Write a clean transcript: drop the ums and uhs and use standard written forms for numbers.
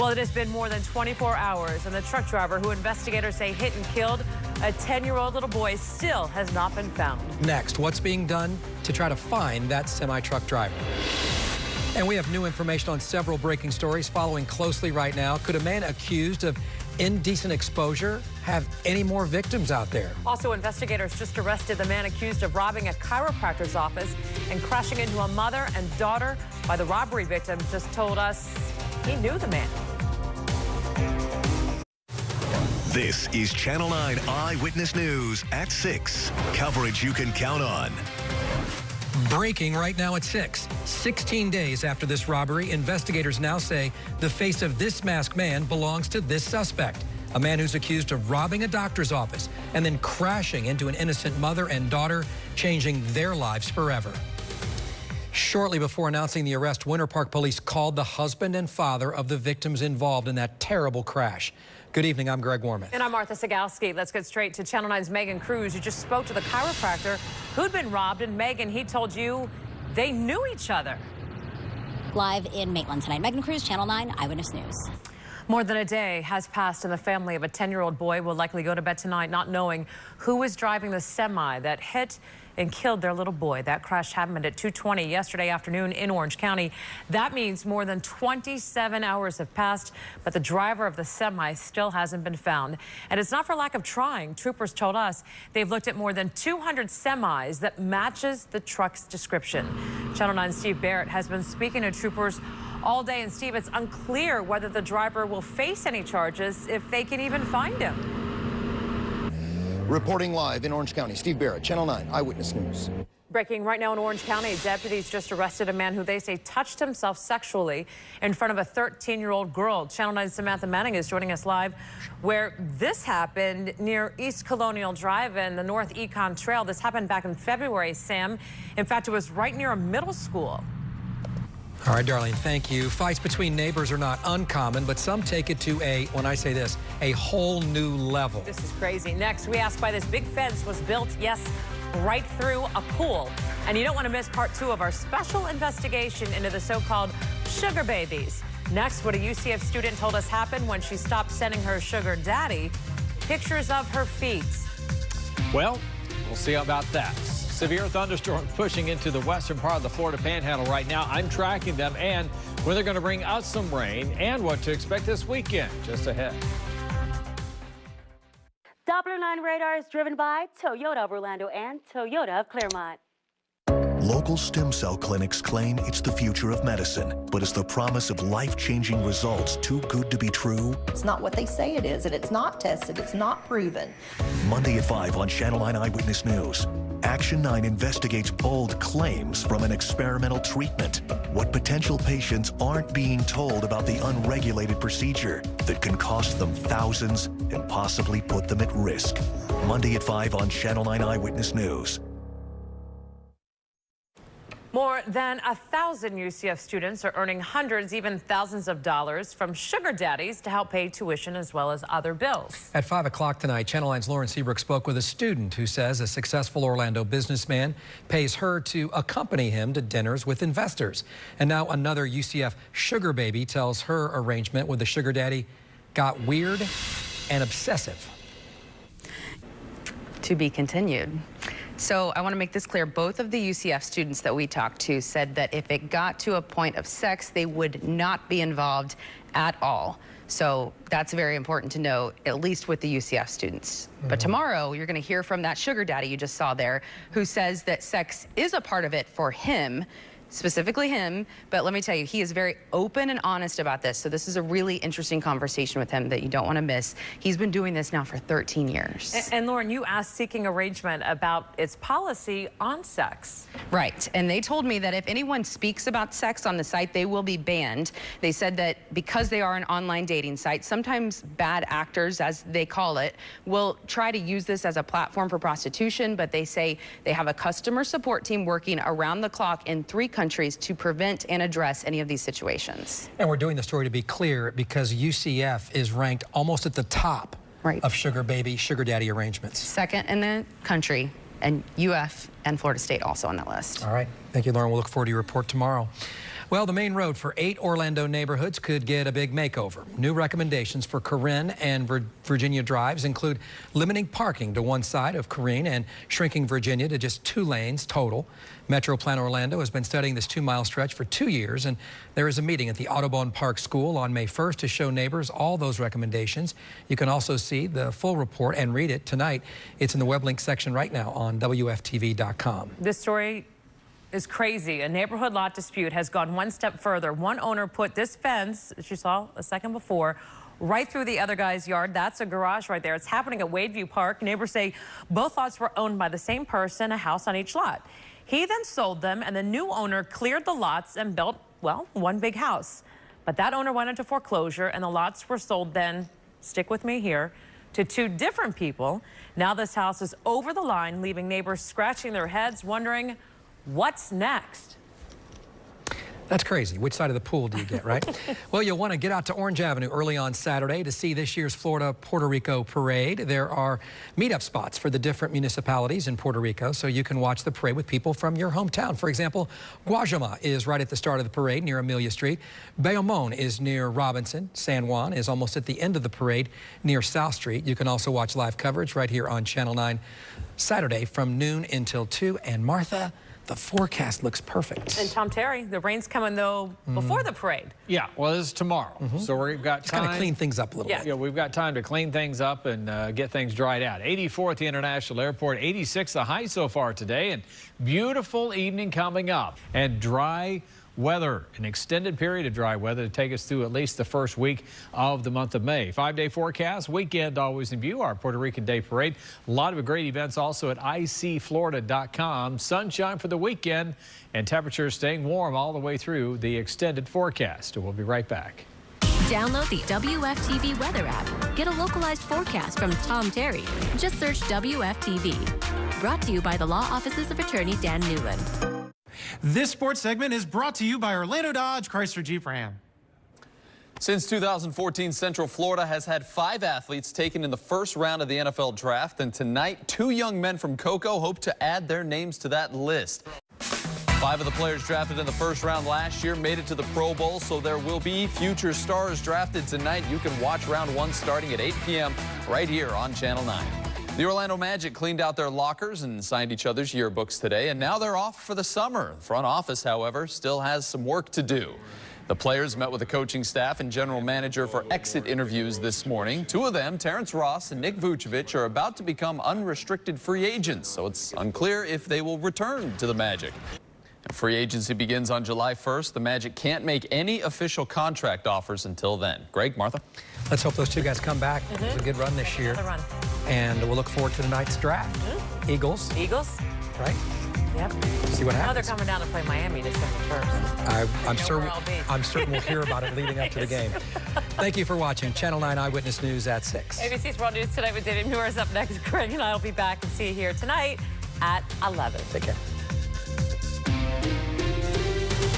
Well, it has been more than 24 hours, and the truck driver who investigators say hit and killed a 10-year-old little boy still has not been found. Next, what's being done to try to find that semi-truck driver? And we have new information on several breaking stories following closely right now. Could a man accused of indecent exposure have any more victims out there? Also, investigators just arrested the man accused of robbing a chiropractor's office and crashing into a mother and daughter. By the robbery victim just told us he knew the man. This is Channel 9 Eyewitness News at 6. Coverage you can count on. Breaking right now at 6. 16 days after this robbery, investigators now say the face of this masked man belongs to this suspect, a man who's accused of robbing a doctor's office and then crashing into an innocent mother and daughter, changing their lives forever. Shortly before announcing the arrest, Winter Park Police called the husband and father of the victims involved in that terrible crash. Good evening, I'm Greg Warmoth. And I'm Martha Segalski. Let's get straight to Channel 9's Megan Cruz, who just spoke to the chiropractor who'd been robbed. And Megan, he told you they knew each other. Live in Maitland tonight, Megan Cruz, Channel 9 Eyewitness News. More than a day has passed, and the family of a 10-year-old boy will likely go to bed tonight not knowing who was driving the semi that hit and killed their little boy. That crash happened at 2:20 yesterday afternoon in Orange County. That means more than 27 hours have passed, but the driver of the semi still hasn't been found. And it's not for lack of trying. Troopers told us they've looked at more than 200 semis that matches the truck's description. Channel 9's Steve Barrett has been speaking to troopers all day. And Steve, it's unclear whether the driver will face any charges if they can even find him. Reporting live in Orange County, Steve Barrett, Channel 9 Eyewitness News. Breaking right now in Orange County, deputies just arrested a man who they say touched himself sexually in front of a 13-year-old girl. Channel 9's Samantha Manning is joining us live where this happened near East Colonial Drive and the North Econ Trail. This happened back in February, Sam. In fact, it was right near a middle school. All right, Darlene, thank you. Fights between neighbors are not uncommon, but some take it to when I say this, a whole new level. This is crazy. Next, we ask why this big fence was built, yes, right through a pool. And you don't want to miss part 2 of our special investigation into the so-called sugar babies. Next, what a UCF student told us happened when she stopped sending her sugar daddy pictures of her feet. Well, we'll see about that. Severe thunderstorms pushing into the western part of the Florida Panhandle right now. I'm tracking them and when they're going to bring out some rain and what to expect this weekend. Just ahead. Doppler 9 radar is driven by Toyota of Orlando and Toyota of Clermont. Local stem cell clinics claim it's the future of medicine, but is the promise of life-changing results too good to be true? It's not what they say it is, and it's not tested, it's not proven. Monday at 5 on Channel 9 Eyewitness News. Action 9 investigates bold claims from an experimental treatment. What potential patients aren't being told about the unregulated procedure that can cost them thousands and possibly put them at risk. Monday at 5 on Channel 9 Eyewitness News. More than 1,000 UCF students are earning hundreds, even thousands of dollars from sugar daddies to help pay tuition as well as other bills. At 5 o'clock tonight, Channel 9's Lauren Seabrook spoke with a student who says a successful Orlando businessman pays her to accompany him to dinners with investors. And now another UCF sugar baby tells her arrangement with the sugar daddy got weird and obsessive. To be continued. So I want to make this clear. Both of the UCF students that we talked to said that if it got to a point of sex, they would not be involved at all. So that's very important to know, at least with the UCF students. But tomorrow, you're going to hear from that sugar daddy you just saw there, who says that sex is a part of it for him, specifically him, but let me tell you, he is very open and honest about this. So this is a really interesting conversation with him that you don't want to miss. He's been doing this now for 13 years. And Lauren, you asked Seeking Arrangement about its policy on sex. Right, and they told me that if anyone speaks about sex on the site, they will be banned. They said that because they are an online dating site, sometimes bad actors, as they call it, will try to use this as a platform for prostitution, but they say they have a customer support team working around the clock in 3 countries to prevent and address any of these situations. And we're doing the story to be clear because UCF is ranked almost at the top of sugar baby, sugar daddy arrangements. Second in the country, and UF and Florida State also on that list. All right. Thank you, Lauren. We'll look forward to your report tomorrow. Well, the main road for 8 Orlando neighborhoods could get a big makeover. New recommendations for Corinne and Virginia drives include limiting parking to one side of Corinne and shrinking Virginia to just 2 lanes total. Metro Plan Orlando has been studying this 2-mile stretch for 2 years, and there is a meeting at the Audubon Park School on May 1st to show neighbors all those recommendations. You can also see the full report and read it tonight. It's in the web link section right now on WFTV.com. This story is crazy. A neighborhood lot dispute has gone one step further. One owner put this fence, as you saw a second before, right through the other guy's yard. That's a garage right there. It's happening at Wadeview Park. Neighbors say both lots were owned by the same person, a house on each lot. He then sold them, and the new owner cleared the lots and built, well, one big house. But that owner went into foreclosure, and the lots were sold then, stick with me here, to 2 different people. Now this house is over the line, leaving neighbors scratching their heads, wondering what's next. That's crazy. Which side of the pool do you get, right? Well, you'll want to get out to Orange Avenue early on Saturday to see this year's Florida-Puerto Rico parade. There are meetup spots for the different municipalities in Puerto Rico, so you can watch the parade with people from your hometown. For example, Guajama is right at the start of the parade near Amelia Street. Bayamón is near Robinson. San Juan is almost at the end of the parade near South Street. You can also watch live coverage right here on Channel 9 Saturday from noon until 2. And Martha, the forecast looks perfect. And Tom Terry, the rain's coming, though, before the parade. Yeah, well, this is tomorrow, so we've got time. Kind of clean things up a little bit. Yeah, we've got time to clean things up and get things dried out. 84 at the International Airport, 86 the high so far today, and beautiful evening coming up. And dry weather, an extended period of dry weather to take us through at least the first week of the month of May. 5-day forecast, weekend always in view, our Puerto Rican Day Parade. A lot of great events also at icflorida.com. Sunshine for the weekend and temperatures staying warm all the way through the extended forecast. We'll be right back. Download the WFTV weather app. Get a localized forecast from Tom Terry. Just search WFTV. Brought to you by the Law Offices of Attorney Dan Newland. This sports segment is brought to you by Orlando Dodge Chrysler Jeep Ram. Since 2014, Central Florida has had 5 athletes taken in the first round of the NFL draft, and tonight 2 young men from Cocoa hope to add their names to that list. 5 of the players drafted in the first round last year made it to the Pro Bowl, so there will be future stars drafted tonight. You can watch round 1 starting at 8 p.m. right here on Channel 9. The Orlando Magic cleaned out their lockers and signed each other's yearbooks today, and now they're off for the summer. The front office, however, still has some work to do. The players met with the coaching staff and general manager for exit interviews this morning. 2 of them, Terrence Ross and Nick Vucevic, are about to become unrestricted free agents, so it's unclear if they will return to the Magic. Free agency begins on July 1st. The Magic can't make any official contract offers until then. Greg, Martha? Let's hope those 2 guys come back. It was a good run this year. Run. And we'll look forward to tonight's draft. Eagles. Eagles. Right? Yep. See what happens. Now they're coming down to play Miami December 1st. I'm certain we'll hear about it leading up to the game. Thank you for watching Channel 9 Eyewitness News at 6. ABC's World News Tonight with David Muir is up next. Greg and I will be back and see you here tonight at 11. Take care.